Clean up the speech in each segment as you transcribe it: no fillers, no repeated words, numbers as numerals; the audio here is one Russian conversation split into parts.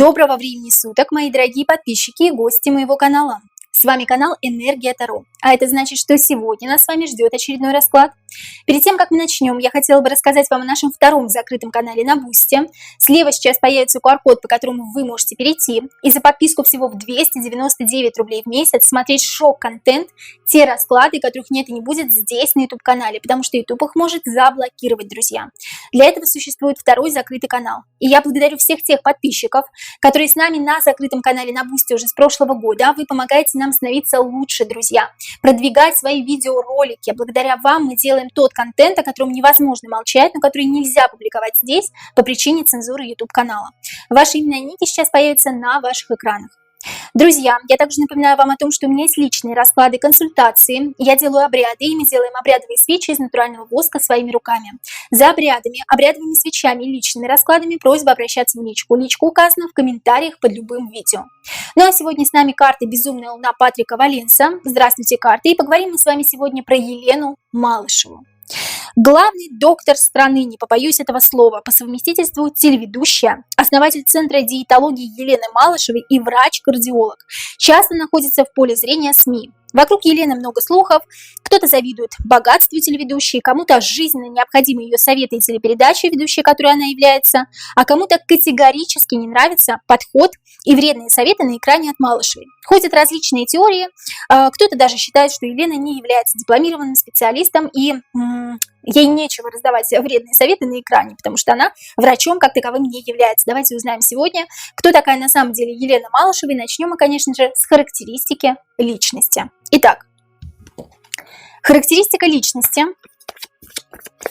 Доброго времени суток, мои дорогие подписчики и гости моего канала. С вами канал Энергия Таро. А это значит, что сегодня нас с вами ждет очередной расклад. Перед тем, как мы начнем, я хотела бы рассказать вам о нашем втором закрытом канале на Бусти. Слева сейчас появится QR-код, по которому вы можете перейти и за подписку всего в 299 рублей в месяц смотреть шок-контент, те расклады, которых нет и не будет здесь на YouTube-канале, потому что YouTube их может заблокировать, друзья. Для этого существует второй закрытый канал. И я благодарю всех тех подписчиков, которые с нами на закрытом канале на Бусти уже с прошлого года. Вы помогаете нам становиться лучше, друзья, продвигать свои видеоролики. Благодаря вам мы делаем тот контент, о котором невозможно молчать, но который нельзя публиковать здесь по причине цензуры YouTube-канала. Ваши имена и ники сейчас появятся на ваших экранах. Друзья, я также напоминаю вам о том, что у меня есть личные расклады, консультации. Я делаю обряды, и мы делаем обрядовые свечи из натурального воска своими руками. За обрядами, обрядовыми свечами и личными раскладами просьба обращаться в личку. Личка указана в комментариях под любым видео. Ну а сегодня с нами карты «Безумная луна» Патрика Валенса. Здравствуйте, карты. И поговорим мы с вами сегодня про Елену Малышеву. Главный доктор страны, не побоюсь этого слова, по совместительству телеведущая, основатель Центра диетологии Елены Малышевой и врач-кардиолог, часто находится в поле зрения СМИ. Вокруг Елены много слухов, кто-то завидует богатству телеведущей, кому-то жизненно необходимы ее советы и телепередачи, ведущей которой она является, а кому-то категорически не нравится подход и вредные советы на экране от Малышевой. Ходят различные теории, кто-то даже считает, что Елена не является дипломированным специалистом и ей нечего раздавать вредные советы на экране, потому что она врачом как таковым не является. Давайте узнаем сегодня, кто такая на самом деле Елена Малышева, и начнем мы, конечно же, с характеристики личности. Итак, характеристика личности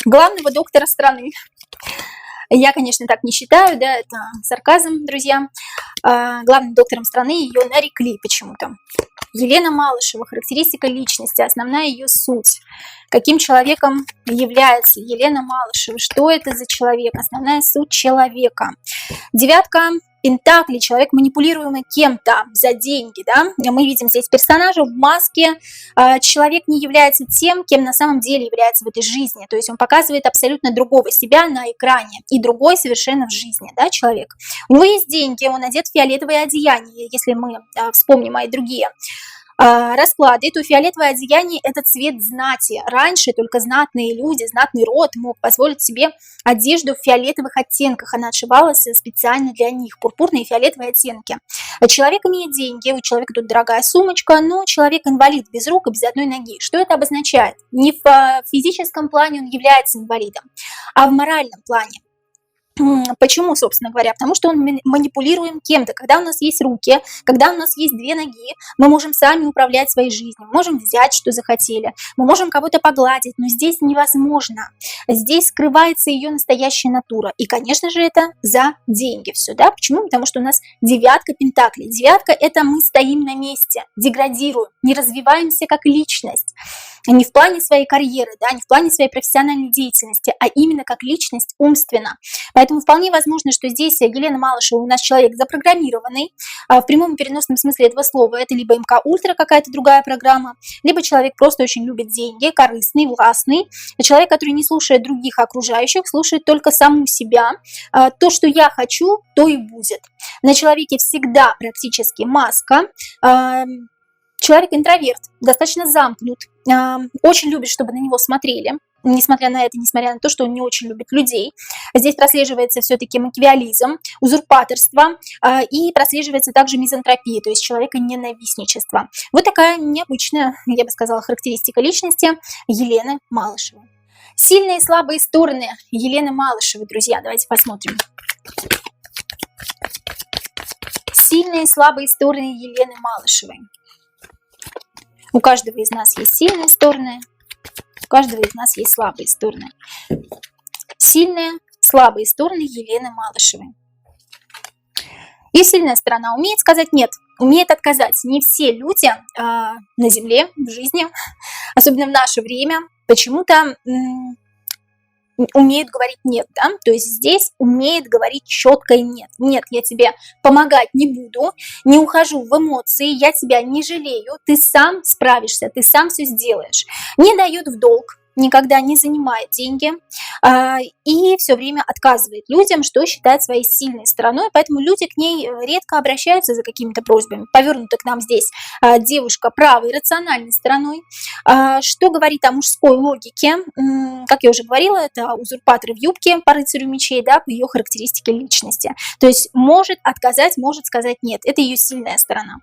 главного доктора страны. Я, конечно, так не считаю, да, это сарказм, друзья. Главным доктором страны ее нарекли почему-то. Елена Малышева, характеристика личности, основная ее суть. Каким человеком является Елена Малышева? Что это за человек? Основная суть человека. Девятка пентаклей, человек, манипулируемый кем-то за деньги, да? Мы видим здесь персонажа в маске. Человек не является тем, кем на самом деле является в этой жизни. То есть он показывает абсолютно другого себя на экране и другой совершенно в жизни, да, человек. У него есть деньги, он одет в фиолетовое одеяние, если мы вспомним мои другие расклады, то фиолетовое одеяние – это цвет знати. Раньше только знатные люди, знатный род мог позволить себе одежду в фиолетовых оттенках. Она отшивалась специально для них, пурпурные и фиолетовые оттенки. Человек имеет деньги, у человека тут дорогая сумочка, но человек инвалид без рук и без одной ноги. Что это обозначает? Не в физическом плане он является инвалидом, а в моральном плане. Почему, собственно говоря? Потому что он манипулируем кем-то. Когда у нас есть руки, когда у нас есть две ноги, мы можем сами управлять своей жизнью, мы можем взять, что захотели, мы можем кого-то погладить, но здесь невозможно. Здесь скрывается ее настоящая натура. И, конечно же, это за деньги все, да? Почему? Потому что у нас девятка пентаклей. Девятка – это мы стоим на месте, деградируем, не развиваемся как личность. Не в плане своей карьеры, да, не в плане своей профессиональной деятельности, а именно как личность умственно. Поэтому вполне возможно, что здесь Елена Малышева у нас человек запрограммированный, в прямом и переносном смысле этого слова. Это либо МК Ультра, какая-то другая программа, либо человек просто очень любит деньги, корыстный, властный. Человек, который не слушает других окружающих, слушает только саму себя. То, что я хочу, то и будет. На человеке всегда практически маска. Человек интроверт, достаточно замкнут, очень любит, чтобы на него смотрели. Несмотря на это, несмотря на то, что он не очень любит людей. Здесь прослеживается все-таки макиавелизм, узурпаторство и прослеживается также мизантропия, то есть человека-ненавистничество. Вот такая необычная, я бы сказала, характеристика личности Елены Малышевой. Сильные и слабые стороны Елены Малышевой, друзья, давайте посмотрим. Сильные и слабые стороны Елены Малышевой. У каждого из нас есть сильные стороны, у каждого из нас есть слабые стороны. Сильные, слабые стороны Елены Малышевой. И сильная сторона умеет сказать «нет», умеет отказать. Не все люди на земле, в жизни, особенно в наше время, почему-то умеют говорить «нет», да? То есть здесь умеет говорить четкое «нет». «Нет, я тебе помогать не буду, не ухожу в эмоции, я тебя не жалею, ты сам справишься, ты сам все сделаешь». Не дает в долг, никогда не занимает деньги и все время отказывает людям, что считает своей сильной стороной, поэтому люди к ней редко обращаются за какими-то просьбами. Повернута к нам здесь девушка правой, рациональной стороной, что говорит о мужской логике. Как я уже говорила, это узурпатор в юбке по рыцарю мечей, да, по ее характеристике личности. То есть может отказать, может сказать нет. Это ее сильная сторона.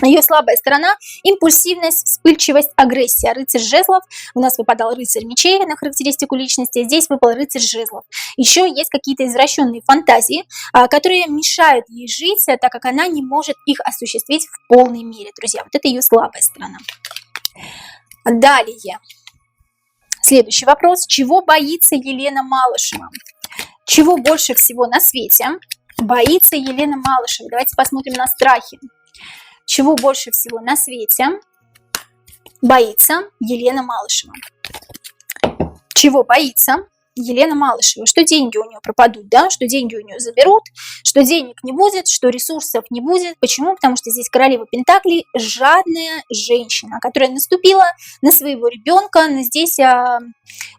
Ее слабая сторона – импульсивность, вспыльчивость, агрессия. Рыцарь жезлов. У нас выпадал рыцарь мечей на характеристику личности, здесь выпал рыцарь жезлов. Еще есть какие-то извращенные фантазии, которые мешают ей жить, так как она не может их осуществить в полной мере, друзья. Вот это ее слабая сторона. Далее. Следующий вопрос. Чего боится Елена Малышева? Чего больше всего на свете боится Елена Малышева? Давайте посмотрим на страхи. Чего больше всего на свете боится Елена Малышева? Чего боится Елена Малышева? Что деньги у нее пропадут, да? Что деньги у нее заберут, что денег не будет, что ресурсов не будет. Почему? Потому что здесь королева Пентаклей – жадная женщина, которая наступила на своего ребенка. Но здесь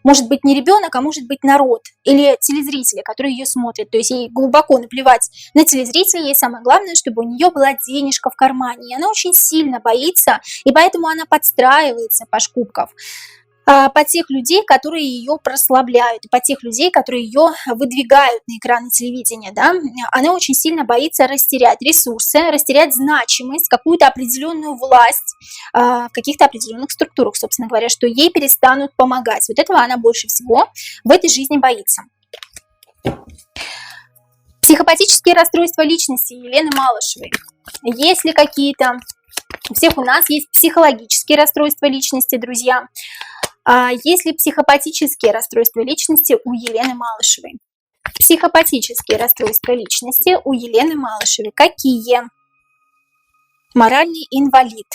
может быть не ребенок, а может быть народ или телезрители, которые ее смотрят. То есть ей глубоко наплевать на телезрителей. Ей самое главное, чтобы у нее была денежка в кармане. И она очень сильно боится, и поэтому она подстраивается под шкупков, по тех людей, которые ее прославляют, по тех людей, которые ее выдвигают на экраны телевидения, да, она очень сильно боится растерять ресурсы, растерять значимость, какую-то определенную власть в каких-то определенных структурах, собственно говоря, что ей перестанут помогать. Вот этого она больше всего в этой жизни боится. Психопатические расстройства личности Елены Малышевой. Есть ли какие-то? У всех у нас есть психологические расстройства личности, друзья. Есть ли психопатические расстройства личности у Елены Малышевой? Психопатические расстройства личности у Елены Малышевой. Какие? Моральный инвалид.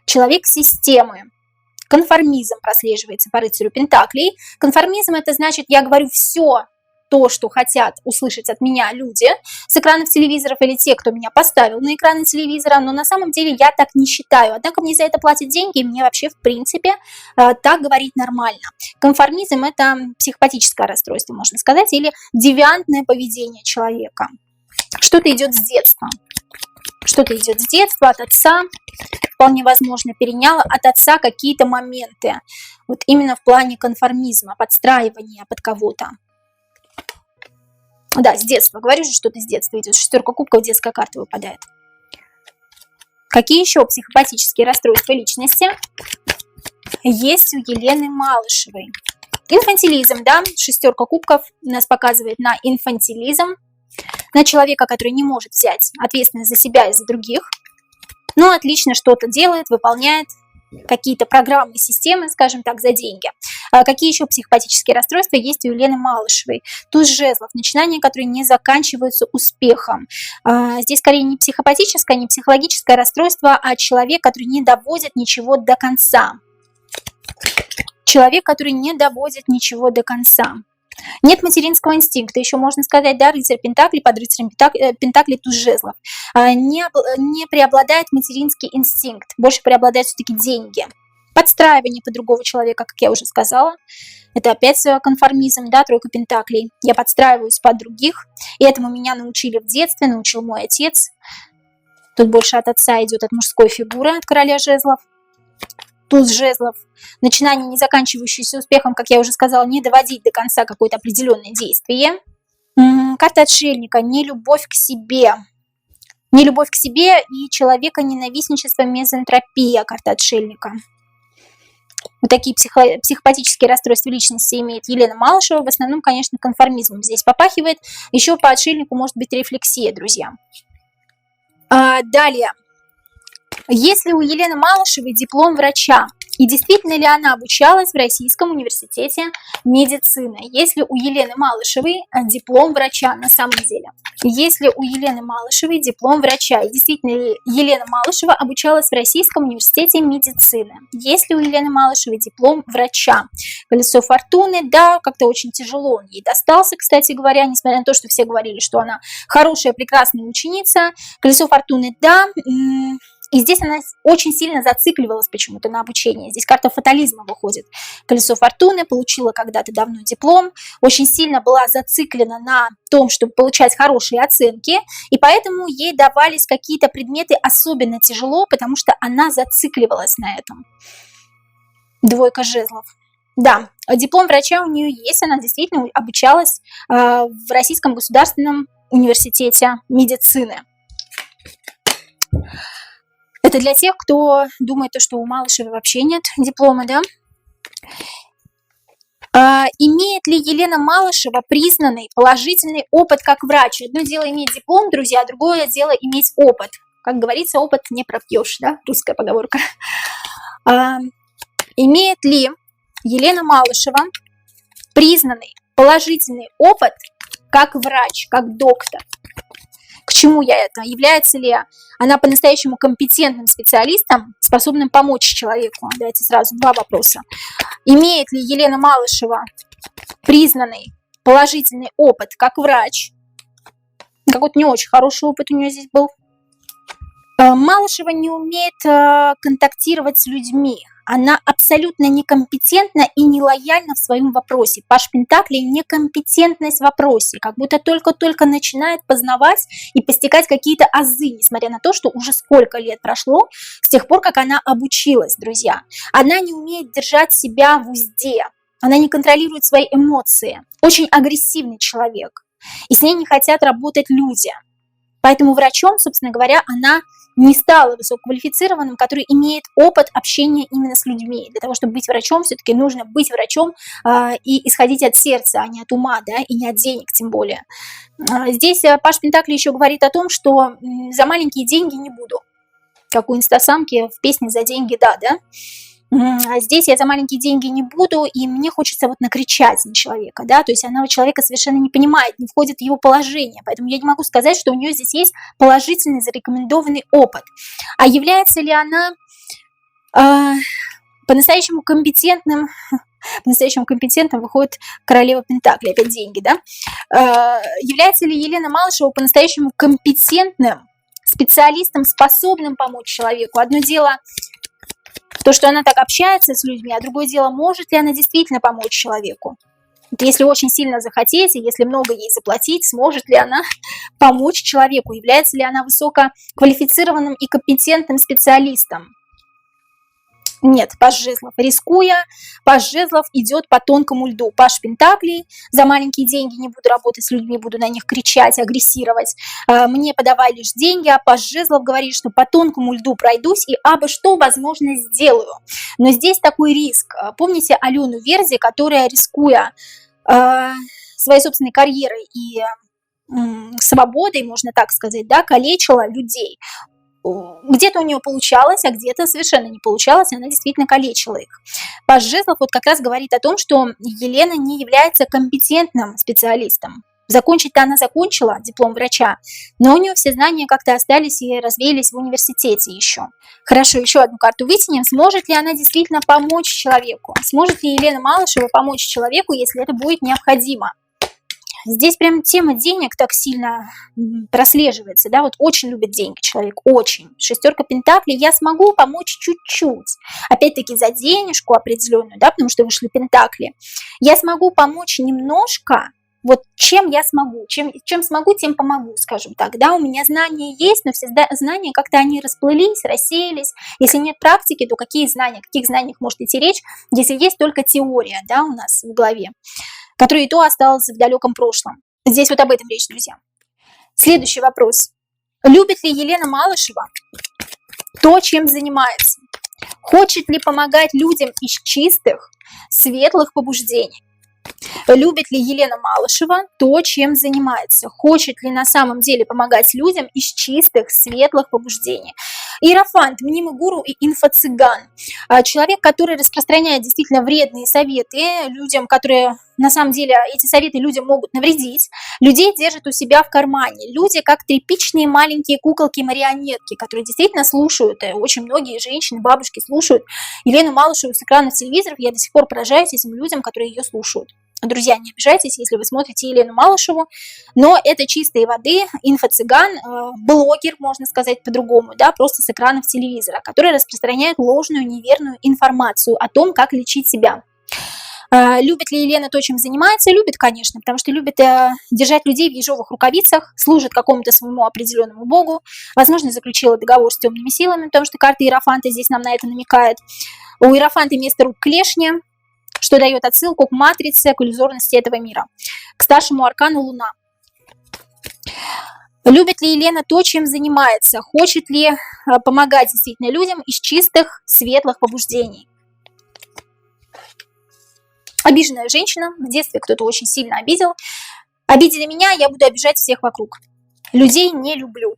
Человек системы. Конформизм прослеживается по рыцарю Пентаклей. Конформизм – это значит, я говорю все то, что хотят услышать от меня люди с экранов телевизоров или те, кто меня поставил на экраны телевизора, но на самом деле я так не считаю. Однако мне за это платят деньги, и мне вообще в принципе так говорить нормально. Конформизм – это психопатическое расстройство, можно сказать, или девиантное поведение человека. Что-то идет с детства. Что-то идет с детства, от отца, вполне возможно, переняла от отца какие-то моменты. Вот именно в плане конформизма, подстраивания под кого-то. Да, с детства. Говорю же, что-то с детства идет. Шестерка кубков, детская карта выпадает. Какие еще психопатические расстройства личности есть у Елены Малышевой? Инфантилизм, да, шестерка кубков нас показывает на инфантилизм, на человека, который не может взять ответственность за себя и за других, но отлично что-то делает, выполняет какие-то программы, системы, скажем так, за деньги. Какие еще психопатические расстройства есть у Елены Малышевой? Туз жезлов, начинания, которые не заканчиваются успехом. Здесь скорее не психопатическое, не психологическое расстройство, а человек, который не доводит ничего до конца. Человек, который не доводит ничего до конца. Нет материнского инстинкта, еще можно сказать, да, рыцарь Пентаклей, под рыцарем Пентаклей туз жезлов. Не преобладает материнский инстинкт, больше преобладают все-таки деньги. Подстраивание под другого человека, как я уже сказала. Это опять конформизм, да, тройка Пентаклей. Я подстраиваюсь под других, и этому меня научили в детстве, научил мой отец. Тут больше от отца идет, от мужской фигуры, от короля жезлов. Туз жезлов, начинание, не заканчивающееся успехом, как я уже сказала, не доводить до конца какое-то определенное действие. Карта отшельника, нелюбовь к себе. Нелюбовь к себе и человека-ненавистничество, мизантропия, карта отшельника. Вот такие психопатические расстройства личности имеет Елена Малышева. В основном, конечно, конформизмом здесь попахивает. Еще по отшельнику может быть рефлексия, друзья. Далее. Есть ли у Елены Малышевой диплом врача? И действительно ли она обучалась в Российском университете медицины? Есть ли у Елены Малышевой диплом врача на самом деле? Есть ли у Елены Малышевой диплом врача? И действительно ли Елена Малышева обучалась в Российском университете медицины? Есть ли у Елены Малышевой диплом врача? Колесо фортуны, да, как-то очень тяжело он ей достался, кстати говоря, несмотря на то, что все говорили, что она хорошая, прекрасная ученица. Колесо фортуны, да, И здесь она очень сильно зацикливалась почему-то на обучении. Здесь карта фатализма выходит. Колесо фортуны, получила когда-то давно диплом, очень сильно была зациклена на том, чтобы получать хорошие оценки, и поэтому ей давались какие-то предметы особенно тяжело, потому что она зацикливалась на этом. Двойка жезлов. Да, диплом врача у нее есть, она действительно обучалась в Российском государственном университете медицины. Это для тех, кто думает, что у Малышевой вообще нет диплома, да? Имеет ли Елена Малышева признанный положительный опыт как врач? Одно дело иметь диплом, друзья, другое дело иметь опыт. Как говорится, опыт не пропьешь, да? Русская поговорка. Имеет ли Елена Малышева признанный положительный опыт как врач, как доктор? К чему я это? Является ли она по-настоящему компетентным специалистом, способным помочь человеку? Давайте сразу два вопроса. Имеет ли Елена Малышева признанный положительный опыт как врач? Какой-то не очень хороший опыт у нее здесь был. Малышева не умеет контактировать с людьми. Она абсолютно некомпетентна и нелояльна в своем вопросе. Паш Пентаклей – некомпетентность в вопросе, как будто только-только начинает познавать и постигать какие-то азы, несмотря на то, что уже сколько лет прошло с тех пор, как она обучилась, друзья. Она не умеет держать себя в узде, она не контролирует свои эмоции. Очень агрессивный человек, и с ней не хотят работать люди. Поэтому врачом, собственно говоря, она не стала высококвалифицированным, который имеет опыт общения именно с людьми. Для того, чтобы быть врачом, все-таки нужно быть врачом и исходить от сердца, а не от ума, да, и не от денег тем более. Здесь Паш Пентаклей еще говорит о том, что за маленькие деньги не буду. Как у инстасамки в песне «За деньги, да». Здесь я за маленькие деньги не буду, и мне хочется вот накричать на человека, да, то есть она человека совершенно не понимает, не входит в его положение, поэтому я не могу сказать, что у нее здесь есть положительный зарекомендованный опыт. А является ли она по-настоящему компетентным, выходит королева Пентаклей, опять деньги, да, является ли Елена Малышева по-настоящему компетентным специалистом, способным помочь человеку? Одно дело то, что она так общается с людьми, а другое дело, может ли она действительно помочь человеку. Если очень сильно захотеть, и если много ей заплатить, сможет ли она помочь человеку, является ли она высококвалифицированным и компетентным специалистом. Нет, Паш жезлов. Рискуя, Паш жезлов идет по тонкому льду. Паш Пентаклей, за маленькие деньги не буду работать с людьми, буду на них кричать, агрессировать. Мне подавай лишь деньги, а Паш жезлов говорит, что по тонкому льду пройдусь и абы что, возможно, сделаю. Но здесь такой риск. Помните Алену Верзи, которая, рискуя своей собственной карьерой и свободой, можно так сказать, да, калечила людей. Где-то у нее получалось, а где-то совершенно не получалось, она действительно калечила их. Паш жезлов вот как раз говорит о том, что Елена не является компетентным специалистом. Закончить-то она закончила диплом врача, но у нее все знания как-то остались и развеялись в университете еще. Хорошо, еще одну карту вытянем. Сможет ли она действительно помочь человеку? Сможет ли Елена Малышева помочь человеку, если это будет необходимо? Здесь прям тема денег так сильно прослеживается, да, вот очень любит деньги человек, очень. Шестерка пентаклей, я смогу помочь чуть-чуть, опять-таки за денежку определенную, да, потому что вышли пентакли. Я смогу помочь немножко, вот чем я смогу, чем смогу, тем помогу, скажем так, да, у меня знания есть, но все знания как-то они расплылись, рассеялись. Если нет практики, то каких знаниях может идти речь, если есть только теория, да, у нас в голове, которая и то осталась в далеком прошлом. Здесь вот об этом речь, друзья. Следующий вопрос. Любит ли Елена Малышева то, чем занимается? Хочет ли помогать людям из чистых, светлых побуждений? Любит ли Елена Малышева то, чем занимается? Хочет ли на самом деле помогать людям из чистых, светлых побуждений? Иерофант, мнимый гуру и инфо-цыган. Человек, который распространяет действительно вредные советы людям, которые на самом деле эти советы людям могут навредить. Людей держат у себя в кармане. Люди как тряпичные маленькие куколки-марионетки, которые действительно слушают. Очень многие женщины, бабушки слушают Елену Малышеву с экранов телевизоров. Я до сих пор поражаюсь этим людям, которые ее слушают. Друзья, не обижайтесь, если вы смотрите Елену Малышеву, но это чистой воды инфо-цыган, блогер, можно сказать по-другому, да, просто с экранов телевизора, который распространяет ложную, неверную информацию о том, как лечить себя. Любит ли Елена то, чем занимается? Любит, конечно, потому что любит держать людей в ежовых рукавицах, служит какому-то своему определенному богу, возможно, заключила договор с темными силами, потому что карта Иерофанта здесь нам на это намекает. У Иерофанта вместо рук клешни, что дает отсылку к матрице, к иллюзорности этого мира, к старшему аркану Луна. Любит ли Елена то, чем занимается? Хочет ли помогать действительно людям из чистых, светлых побуждений? Обиженная женщина, в детстве кто-то очень сильно обидел. Обидели меня, я буду обижать всех вокруг. Людей не люблю,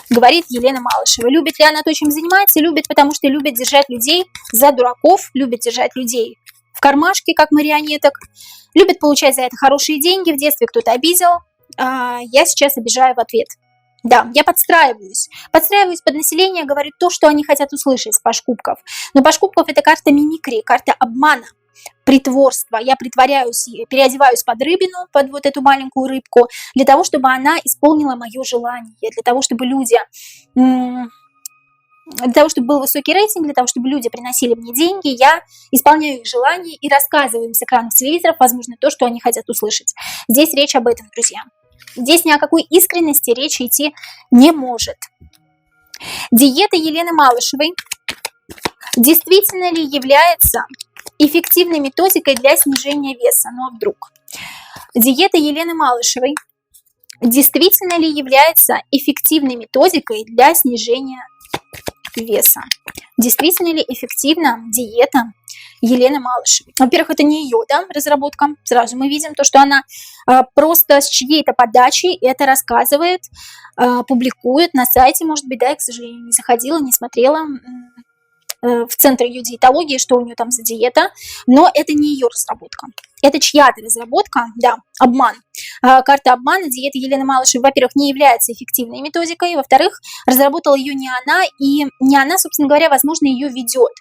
говорит Елена Малышева. Любит ли она то, чем занимается? Любит, потому что любит держать людей за дураков, любит держать людей в кармашке, как марионеток, любит получать за это хорошие деньги. В детстве кто-то обидел, я сейчас обижаю в ответ. Да, я подстраиваюсь под население, говорю то, что они хотят услышать с Паш Кубков. Но Паш Кубков — это карта мимикрии, карта обмана, притворства. Я притворяюсь, переодеваюсь под рыбину, под вот эту маленькую рыбку, для того, чтобы она исполнила мое желание, для того, чтобы люди... Для того, чтобы был высокий рейтинг, для того, чтобы люди приносили мне деньги, я исполняю их желания и рассказываю им с экранов телевизоров, возможно, то, что они хотят услышать. Здесь речь об этом, друзья. Здесь ни о какой искренности речи идти не может. Диета Елены Малышевой действительно ли является эффективной методикой для снижения веса? Ну а вдруг? Диета Елены Малышевой действительно ли является эффективной методикой для снижения веса? Действительно ли эффективна диета Елены Малышевой? Во-первых, это не ее, да, разработка. Сразу мы видим то, что она просто с чьей-то подачей это рассказывает, публикует на сайте, может быть, да, я, к сожалению, не заходила, не смотрела в центр ее диетологии, что у нее там за диета, но это не ее разработка. Это чья-то разработка, да, обман. Карта обмана, диета Елены Малышевой, во-первых, не является эффективной методикой, во-вторых, разработала ее не она, и не она, собственно говоря, возможно, ее ведет.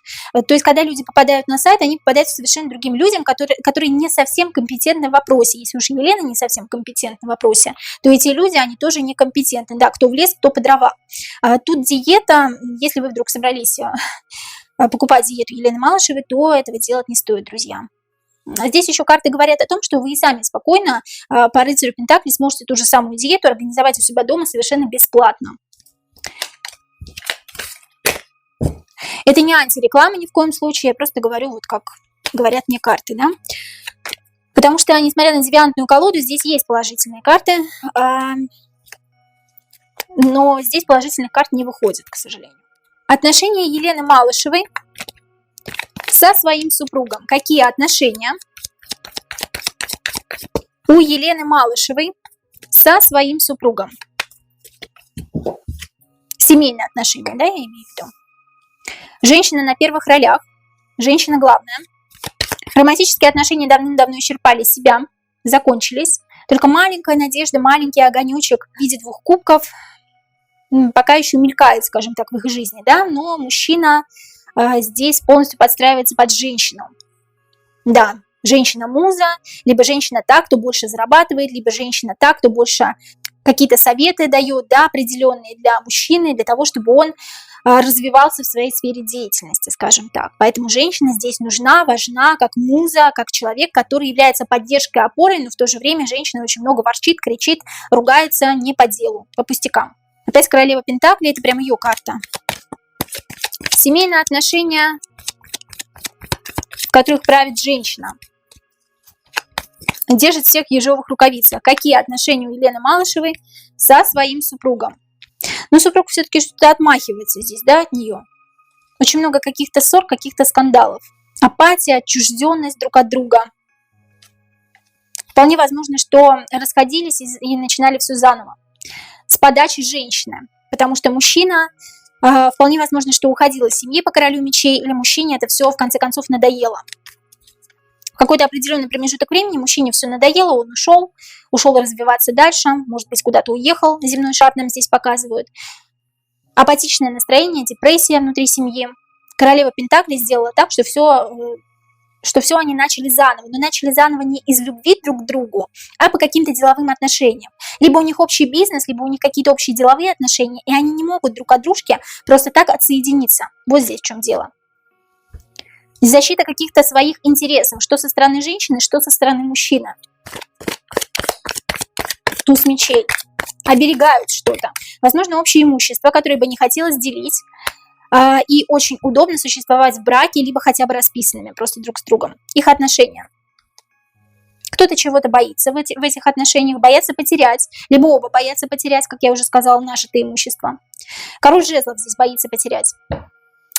То есть, когда люди попадают на сайт, они попадают к совершенно другим людям, которые не совсем компетентны в вопросе. Если уж Елена не совсем компетентна в вопросе, то эти люди, они тоже некомпетентны. Да, кто в лес, кто по дрова. Тут диета, если вы вдруг собрались покупать диету Елены Малышевой, то этого делать не стоит, друзья. Здесь еще карты говорят о том, что вы и сами спокойно по рыцарю Пентаклей сможете ту же самую диету организовать у себя дома совершенно бесплатно. Это не антиреклама ни в коем случае, я просто говорю, вот как говорят мне карты, да. Потому что, несмотря на девиантную колоду, здесь есть положительные карты, но здесь положительных карт не выходит, к сожалению. Отношения Елены Малышевой со своим супругом. Какие отношения у Елены Малышевой со своим супругом? Семейные отношения, да, я имею в виду. Женщина на первых ролях, женщина главная. Романтические отношения давным-давно исчерпали себя, закончились. Только маленькая надежда, маленький огонечек в виде 2 кубков пока еще мелькает, скажем так, в их жизни, да, но мужчина здесь полностью подстраивается под женщину. Да, женщина-муза, либо женщина так, кто больше зарабатывает, либо женщина так, кто больше какие-то советы дает, да, определенные для мужчины, для того, чтобы он развивался в своей сфере деятельности, скажем так. Поэтому женщина здесь нужна, важна, как муза, как человек, который является поддержкой, опорой, но в то же время женщина очень много ворчит, кричит, ругается не по делу, по пустякам. Опять королева Пентаклей, это прям ее карта. Семейные отношения, в которых правит женщина, держит всех в ежовых рукавицах. Какие отношения у Елены Малышевой со своим супругом? Но супруг все-таки что-то отмахивается здесь, да, от нее. Очень много каких-то ссор, каких-то скандалов. Апатия, отчужденность друг от друга. Вполне возможно, что расходились и начинали все заново. С подачи женщины. Потому что мужчина, вполне возможно, что уходил из семьи по королю мечей, или мужчине это все в конце концов надоело. В какой-то определенный промежуток времени мужчине все надоело, он ушел развиваться дальше, может быть, куда-то уехал, земной шар нам здесь показывают. Апатичное настроение, депрессия внутри семьи. Королева Пентаклей сделала так, что что все они начали заново, но начали заново не из любви друг к другу, а по каким-то деловым отношениям. Либо у них общий бизнес, либо у них какие-то общие деловые отношения, и они не могут друг от дружки просто так отсоединиться. Вот здесь в чем дело. Защита каких-то своих интересов, что со стороны женщины, что со стороны мужчины. Туз мечей. Оберегают что-то. Возможно, общее имущество, которое бы не хотелось делить. И очень удобно существовать в браке, либо хотя бы расписанными просто друг с другом. Их отношения. Кто-то чего-то боится в этих отношениях, боятся потерять, либо оба боятся потерять, как я уже сказала, наше-то имущество. Король жезлов здесь боится потерять.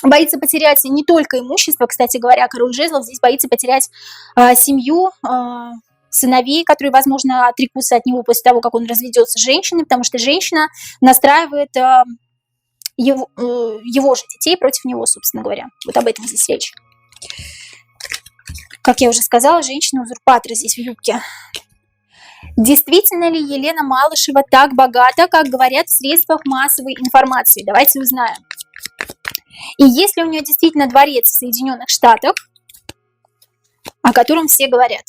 Боится потерять не только имущество, кстати говоря, король жезлов здесь боится потерять семью, сыновей, которые, возможно, отрекутся от него после того, как он разведется с женщиной, потому что женщина настраивает его же детей против него, собственно говоря. Вот об этом здесь речь. Как я уже сказала, женщина-узурпатор здесь в юбке. Действительно ли Елена Малышева так богата, как говорят в средствах массовой информации? Давайте узнаем. И есть ли у нее действительно дворец в Соединенных Штатах, о котором все говорят?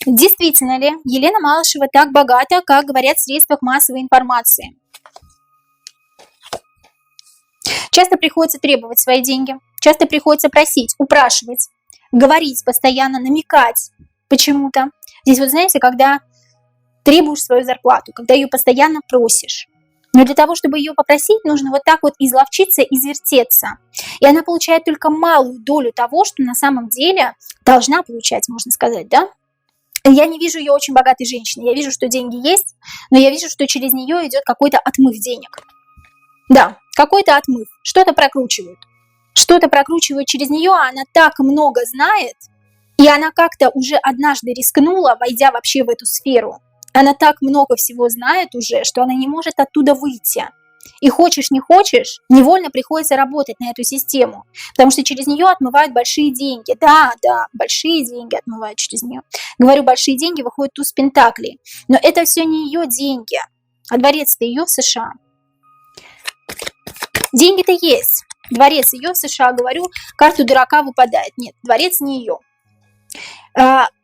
Действительно ли Елена Малышева так богата, как говорят в средствах массовой информации? Часто приходится требовать свои деньги, часто приходится просить, упрашивать, говорить постоянно, намекать почему-то. Здесь вот знаете, когда требуешь свою зарплату, когда ее постоянно просишь. Но для того, чтобы ее попросить, нужно вот так вот изловчиться, извертеться. И она получает только малую долю того, что на самом деле должна получать, можно сказать, да? Я не вижу ее очень богатой женщиной. Я вижу, что деньги есть, но я вижу, что через нее идет какой-то отмыв денег. Да, какой-то отмыв. Что-то прокручивают. Что-то прокручивают через нее, а она так много знает, и она как-то уже однажды рискнула, войдя вообще в эту сферу. Она так много всего знает уже, что она не может оттуда выйти. И хочешь, не хочешь, невольно приходится работать на эту систему, потому что через нее отмывают большие деньги. Да, большие деньги отмывают через нее. Говорю, большие деньги, выходит туз пентаклей. Но это все не ее деньги, а дворец-то ее в США. Деньги-то есть. Дворец ее в США, говорю, карту дурака выпадает. Нет, дворец не ее.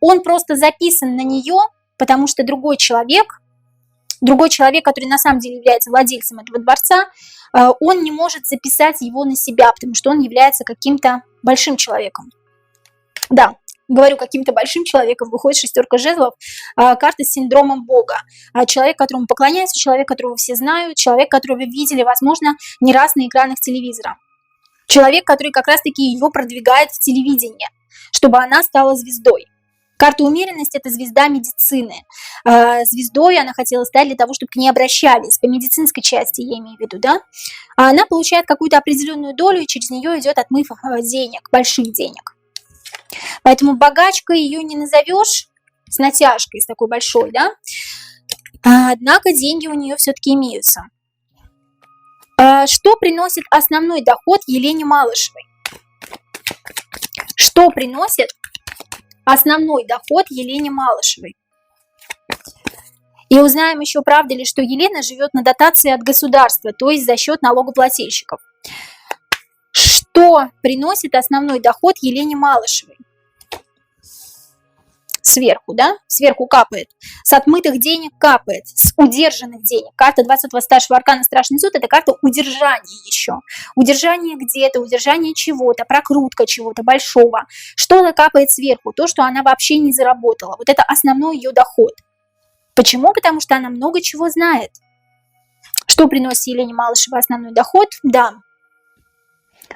Он просто записан на нее, потому что другой человек, который на самом деле является владельцем этого дворца, он не может записать его на себя, потому что он является каким-то большим человеком. Да, говорю, каким-то большим человеком, выходит шестерка жезлов, карта с синдромом Бога. Человек, которому поклоняются, человек, которого все знают, человек, которого вы видели, возможно, не раз на экранах телевизора. Человек, который как раз-таки ее продвигает в телевидении, чтобы она стала звездой. Карта умеренности – это звезда медицины. Звездой она хотела стать для того, чтобы к ней обращались, по медицинской части, я имею в виду, да? А она получает какую-то определенную долю, и через нее идет отмыв денег, больших денег. Поэтому богачкой ее не назовешь с натяжкой, с такой большой, да? Однако деньги у нее все-таки имеются. Что приносит основной доход Елене Малышевой? Что приносит основной доход Елене Малышевой? И узнаем еще, правда ли, что Елена живет на дотации от государства, то есть за счет налогоплательщиков. Что приносит основной доход Елене Малышевой? Сверху, да? Сверху капает. С отмытых денег капает. С удержанных денег. Карта 20 старшего аркана Страшный суд – это карта удержания еще. Удержание где-то, удержание чего-то, прокрутка чего-то большого. Что-то капает сверху, то, что она вообще не заработала. Вот это основной ее доход. Почему? Потому что она много чего знает. Что приносит Елене Малышевой основной доход? Да.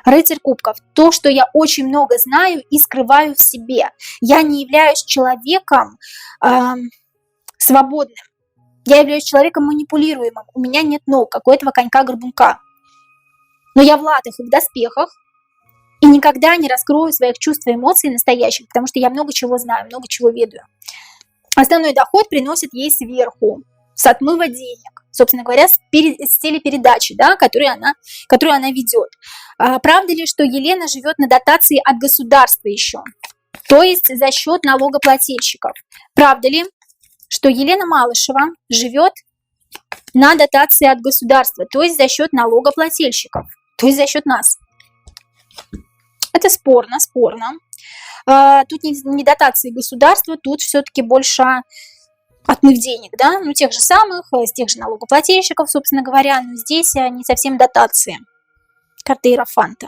Рыцарь кубков. То, что я очень много знаю и скрываю в себе. Я не являюсь человеком свободным. Я являюсь человеком манипулируемым. У меня нет ног, как у этого конька-горбунка. Но я в латах и в доспехах. И никогда не раскрою своих чувств и эмоций настоящих, потому что я много чего знаю, много чего ведаю. Основной доход приносит ей сверху, с отмыва денег. Собственно говоря, с телепередачи, да, которую она ведет. Правда ли, что Елена живет на дотации от государства еще? То есть за счет налогоплательщиков. Правда ли, что Елена Малышева живет на дотации от государства? То есть за счет налогоплательщиков. То есть за счет нас. Это спорно, спорно. Тут не дотации государства, тут все-таки больше отмыв денег, да, ну тех же самых, с тех же налогоплательщиков, собственно говоря, но здесь не совсем дотации. Карта Иерофанта.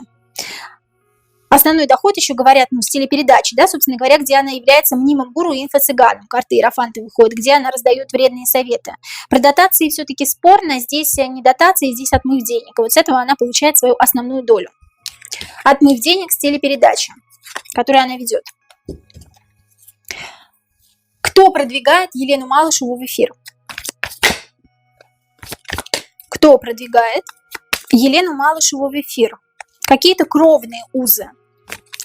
Основной доход еще говорят, ну, с телепередачи, да, собственно говоря, где она является мнимым гуру и инфо-цыганом. Карта Иерофанта выходит, где она раздает вредные советы. Про дотации все-таки спорно, здесь не дотации, здесь отмыв денег. И вот с этого она получает свою основную долю. Отмыв денег с телепередачи, которую она ведет. Кто продвигает Елену Малышеву в эфир? Кто продвигает Елену Малышеву в эфир? Какие-то кровные узы.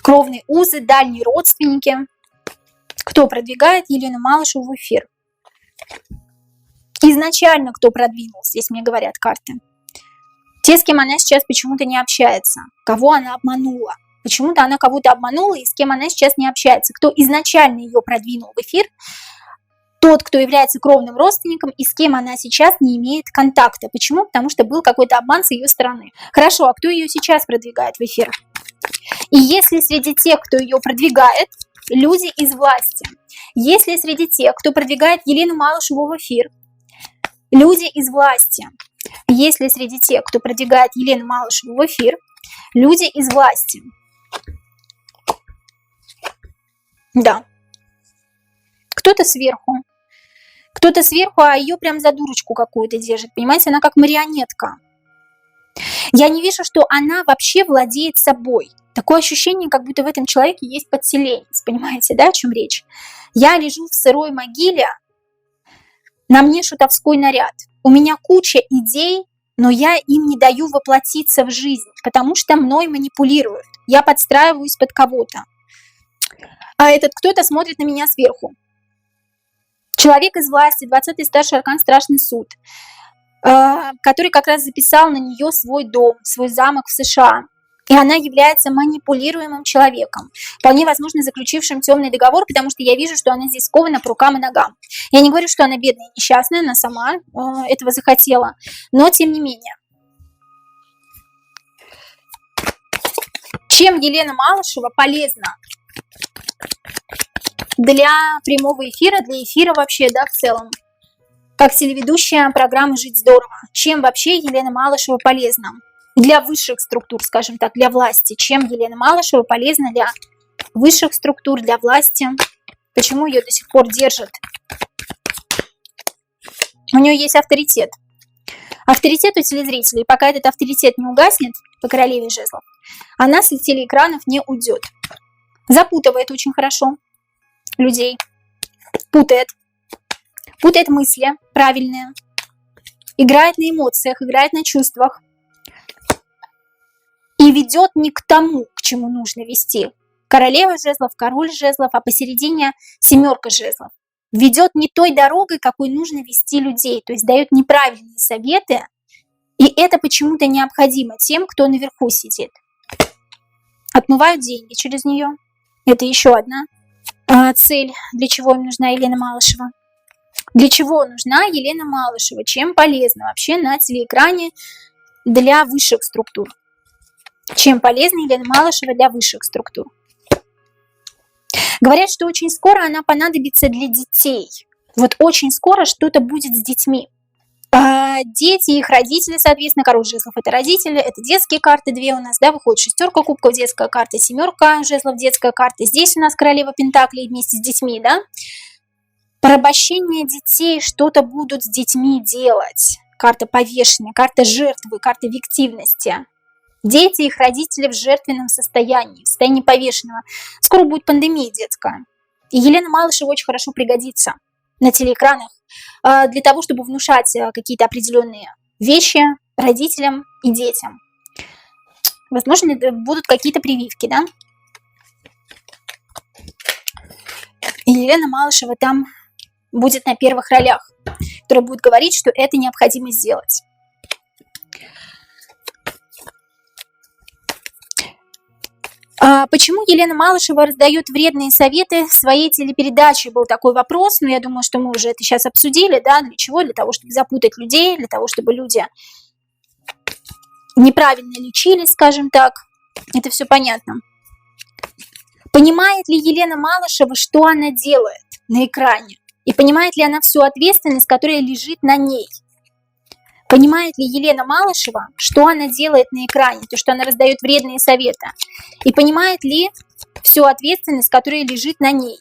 Кровные узы, дальние родственники. Кто продвигает Елену Малышеву в эфир? Изначально кто продвинул, здесь мне говорят карты. Те, с кем она сейчас почему-то не общается. Кого она обманула. Почему-то она кого-то обманула, и с кем она сейчас не общается. Кто изначально ее продвинул в эфир, тот, кто является кровным родственником, и с кем она сейчас не имеет контакта. Почему? Потому что был какой-то обман с ее стороны. Хорошо, а кто ее сейчас продвигает в эфир? И если среди тех, кто ее продвигает, люди из власти, если среди тех, кто продвигает Елену Малышеву в эфир, люди из власти, если среди тех, кто продвигает Елену Малышеву в эфир, люди из власти, да, кто-то сверху, а ее прям за дурочку какую-то держит, понимаете, она как марионетка. Я не вижу, что она вообще владеет собой. Такое ощущение, как будто в этом человеке есть подселенец, понимаете, да, о чем речь? Я лежу в сырой могиле, на мне шутовской наряд, у меня куча идей, но я им не даю воплотиться в жизнь, потому что мной манипулируют, я подстраиваюсь под кого-то. А этот кто-то смотрит на меня сверху. Человек из власти, 20-й старший аркан Страшный суд, который как раз записал на нее свой дом, свой замок в США. И она является манипулируемым человеком, вполне возможно заключившим темный договор, потому что я вижу, что она здесь скована по рукам и ногам. Я не говорю, что она бедная и несчастная, она сама этого захотела, но тем не менее. Чем Елена Малышева полезна для прямого эфира, для эфира вообще, да, в целом, как телеведущая программы «Жить здорово»? Чем вообще Елена Малышева полезна? Для высших структур, скажем так, для власти. Чем Елена Малышева полезна для высших структур, для власти? Почему ее до сих пор держат? У нее есть авторитет. Авторитет у телезрителей. Пока этот авторитет не угаснет по королеве жезлов, она с телеэкранов не уйдет. Запутывает очень хорошо людей. Путает мысли правильные. Играет на эмоциях, играет на чувствах. И ведет не к тому, к чему нужно вести. Королева жезлов, король жезлов, а посередине семерка жезлов. Ведет не той дорогой, какой нужно вести людей. То есть дает неправильные советы. И это почему-то необходимо тем, кто наверху сидит. Отмывают деньги через нее. Это еще одна цель, для чего им нужна Елена Малышева. Для чего нужна Елена Малышева? Чем полезна вообще на телеэкране для высших структур? Чем полезна Елена Малышева для высших структур? Говорят, что очень скоро она понадобится для детей. Вот очень скоро что-то будет с детьми. Дети и их родители, соответственно, король жезлов – это родители, это детские карты, две у нас, да, выходит шестерка кубков, детская карта, семерка жезлов, детская карта. Здесь у нас королева пентаклей вместе с детьми, да. Порабощение детей, что-то будут с детьми делать. Карта повешения, карта жертвы, карта виктивности. Дети и их родители в жертвенном состоянии, в состоянии повешенного. Скоро будет пандемия детская. И Елена Малышева очень хорошо пригодится на телеэкранах для того, чтобы внушать какие-то определенные вещи родителям и детям. Возможно, будут какие-то прививки, да? И Елена Малышева там будет на первых ролях, которая будет говорить, что это необходимо сделать. Почему Елена Малышева раздает вредные советы в своей телепередаче? Был такой вопрос, но я думаю, что мы уже это сейчас обсудили, да, для чего? Для того, чтобы запутать людей, для того, чтобы люди неправильно лечились, скажем так. Это все понятно. Понимает ли Елена Малышева, что она делает на экране? И понимает ли она всю ответственность, которая лежит на ней? Понимает ли Елена Малышева, что она делает на экране, то, что она раздает вредные советы? И понимает ли всю ответственность, которая лежит на ней?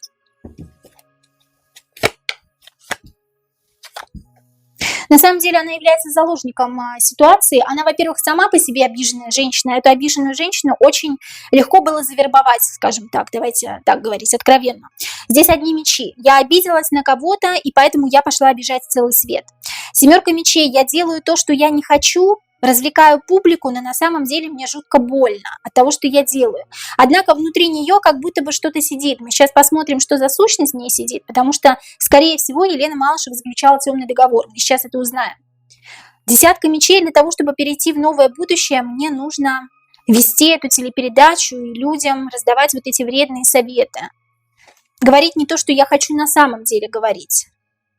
На самом деле она является заложником ситуации. Она, во-первых, сама по себе обиженная женщина. Эту обиженную женщину очень легко было завербовать, скажем так, давайте так говорить откровенно. Здесь одни мечи. Я обиделась на кого-то, и поэтому я пошла обижать целый свет. Семерка мечей. Я делаю то, что я не хочу, развлекаю публику, но на самом деле мне жутко больно от того, что я делаю. Однако внутри нее как будто бы что-то сидит. Мы сейчас посмотрим, что за сущность в ней сидит, потому что, скорее всего, Елена Малышева заключала темный договор. Мы сейчас это узнаем. Десятка мечей. Для того, чтобы перейти в новое будущее, мне нужно вести эту телепередачу и людям раздавать вот эти вредные советы. Говорить не то, что я хочу на самом деле говорить.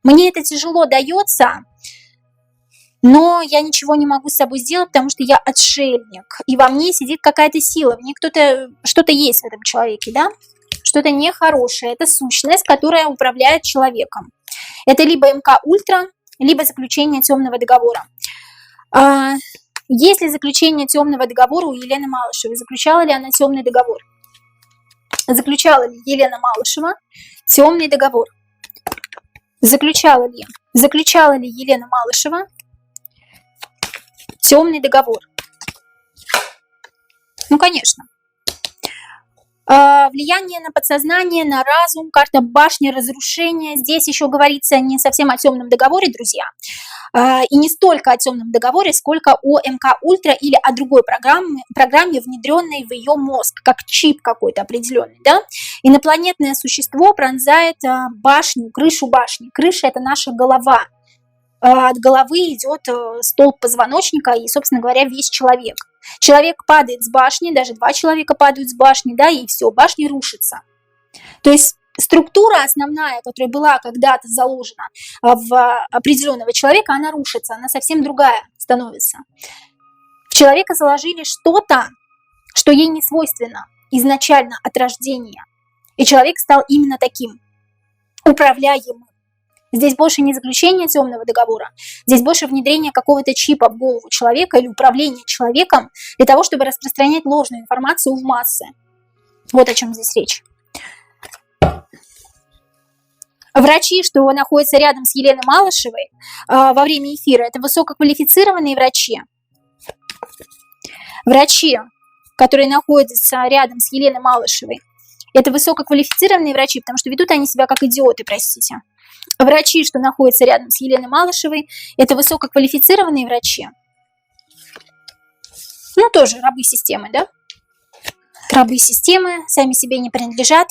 Мне это тяжело дается, но я ничего не могу с собой сделать, потому что я отшельник. И во мне сидит какая-то сила. В ней что-то есть в этом человеке, да? Что-то нехорошее. Это сущность, которая управляет человеком. Это либо МК Ультра, либо заключение темного договора. Есть ли заключение темного договора у Елены Малышевой? Заключала ли она темный договор? Заключала ли Елена Малышева темный договор? Заключала ли Елена Малышева темный договор? Ну, конечно. Влияние на подсознание, на разум, карта башни, разрушения. Здесь еще говорится не совсем о темном договоре, друзья. И не столько о темном договоре, сколько о МК Ультра или о другой программе, внедренной в ее мозг, как чип какой-то определенный. Да? Инопланетное существо пронзает башню, крышу башни. Крыша – это наша голова. От головы идет столб позвоночника и, собственно говоря, весь человек. Человек падает с башни, даже два человека падают с башни, да, и все, башня рушится. То есть структура основная, которая была когда-то заложена в определенного человека, она рушится, она совсем другая становится. В человека заложили что-то, что ей не свойственно изначально от рождения. И человек стал именно таким, управляемым. Здесь больше не заключение темного договора, здесь больше внедрение какого-то чипа в голову человека или управление человеком для того, чтобы распространять ложную информацию в массы. Вот о чем здесь речь. Врачи, что находятся рядом с Еленой Малышевой во время эфира, это высококвалифицированные врачи. Врачи, которые находятся рядом с Еленой Малышевой, это высококвалифицированные врачи, потому что ведут они себя как идиоты, простите. Врачи, что находятся рядом с Еленой Малышевой, это высококвалифицированные врачи. Ну, тоже рабы системы, да? Рабы системы сами себе не принадлежат,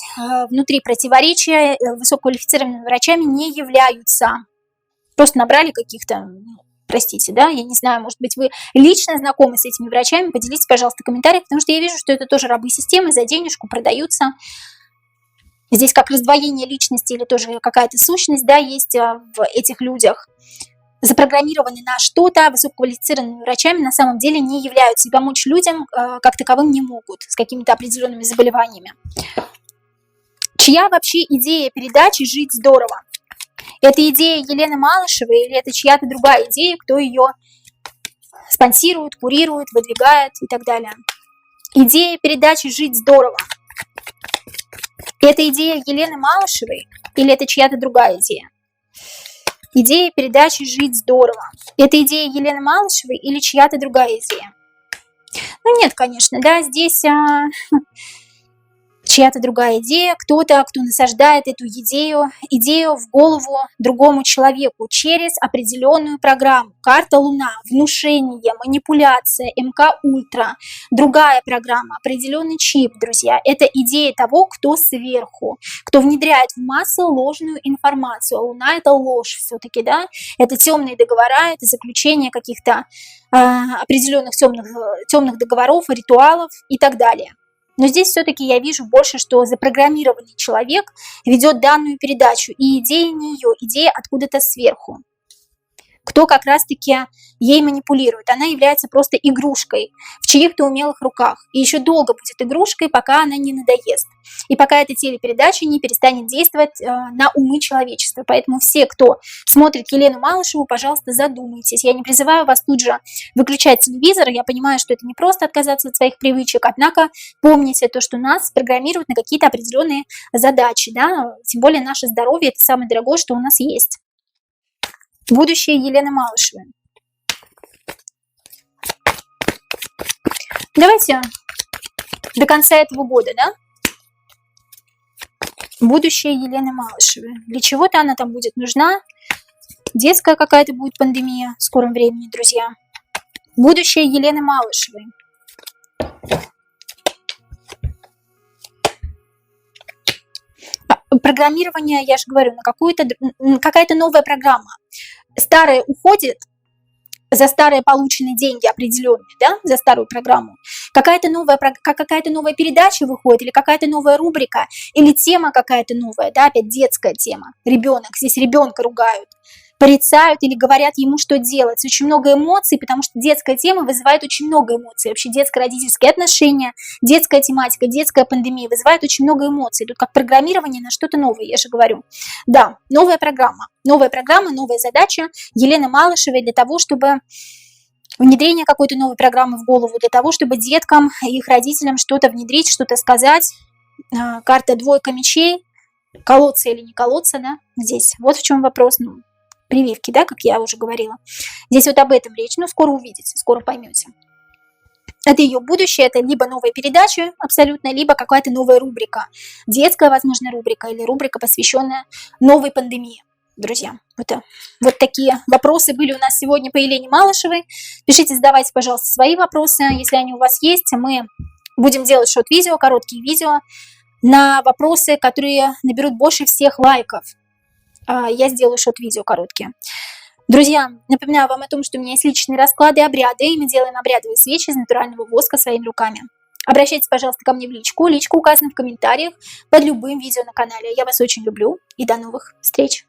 внутри противоречия, высококвалифицированными врачами не являются. Просто набрали каких-то, простите, да, я не знаю, может быть, вы лично знакомы с этими врачами, поделитесь, пожалуйста, в комментариях, потому что я вижу, что это тоже рабы системы, за денежку продаются. Здесь как раздвоение личности или тоже какая-то сущность, да, есть в этих людях. Запрограммированы на что-то, высококвалифицированными врачами на самом деле не являются и помочь людям как таковым не могут с какими-то определенными заболеваниями. Чья вообще идея передачи «Жить здорово»? Это идея Елены Малышевой или это чья-то другая идея, кто ее спонсирует, курирует, выдвигает и так далее? Идея передачи «Жить здорово». Это идея Елены Малышевой или это чья-то другая идея? Идея передачи «Жить здорово». Это идея Елены Малышевой или чья-то другая идея? Ну нет, конечно, да, здесь чья-то другая идея, кто-то, кто насаждает эту идею в голову другому человеку через определенную программу. Карта Луна, внушение, манипуляция, МК Ультра, другая программа, определенный чип, друзья. Это идея того, кто сверху, кто внедряет в массы ложную информацию. А Луна – это ложь все-таки, да? Это темные договора, это заключение каких-то определенных темных договоров, ритуалов и так далее. Но здесь все-таки я вижу больше, что запрограммированный человек ведет данную передачу, и идея не ее, идея откуда-то сверху. кто как раз-таки ей манипулирует. Она является просто игрушкой в чьих-то умелых руках. И еще долго будет игрушкой, пока она не надоест. И пока эта телепередача не перестанет действовать на умы человечества. Поэтому все, кто смотрит Елену Малышеву, пожалуйста, задумайтесь. Я не призываю вас тут же выключать телевизор. Я понимаю, что это не просто отказаться от своих привычек, однако помните то, что нас программируют на какие-то определенные задачи. Да? Тем более наше здоровье – это самое дорогое, что у нас есть. Будущее Елены Малышевой. Давайте до конца этого года, да? Будущее Елены Малышевой. Для чего-то она там будет нужна. Детская какая-то будет пандемия в скором времени, друзья. Будущее Елены Малышевой. Программирование, я же говорю, на какая-то новая программа. Старая уходит за старые полученные деньги определенные, да, за старую программу. Какая-то новая передача выходит, или какая-то новая рубрика, или тема какая-то новая, да, опять детская тема. Ребенок, здесь ребенка ругают, порицают или говорят ему, что делать. Очень много эмоций, потому что детская тема вызывает очень много эмоций. Вообще детско-родительские отношения, детская тематика, детская пандемия вызывает очень много эмоций. Тут как программирование на что-то новое, я же говорю. Да, новая программа, новая задача Елены Малышевой для того, чтобы внедрение какой-то новой программы в голову, для того, чтобы деткам и их родителям что-то внедрить, что-то сказать. Карта двойка мечей, колоться или не колоться, да, здесь. Вот в чем вопрос, прививки, да, как я уже говорила. Здесь вот об этом речь, скоро увидите, скоро поймете. Это ее будущее, это либо новая передача абсолютно, либо какая-то новая рубрика. Детская, возможно, рубрика или рубрика, посвященная новой пандемии. Друзья, вот такие вопросы были у нас сегодня по Елене Малышевой. Пишите, задавайте, пожалуйста, свои вопросы, если они у вас есть. Мы будем делать шорт-видео, короткие видео на вопросы, которые наберут больше всех лайков. Я сделаю шорт-видео короткие. Друзья, напоминаю вам о том, что у меня есть личные расклады и обряды, и мы делаем обрядовые свечи из натурального воска своими руками. Обращайтесь, пожалуйста, ко мне в личку. Личка указана в комментариях под любым видео на канале. Я вас очень люблю и до новых встреч!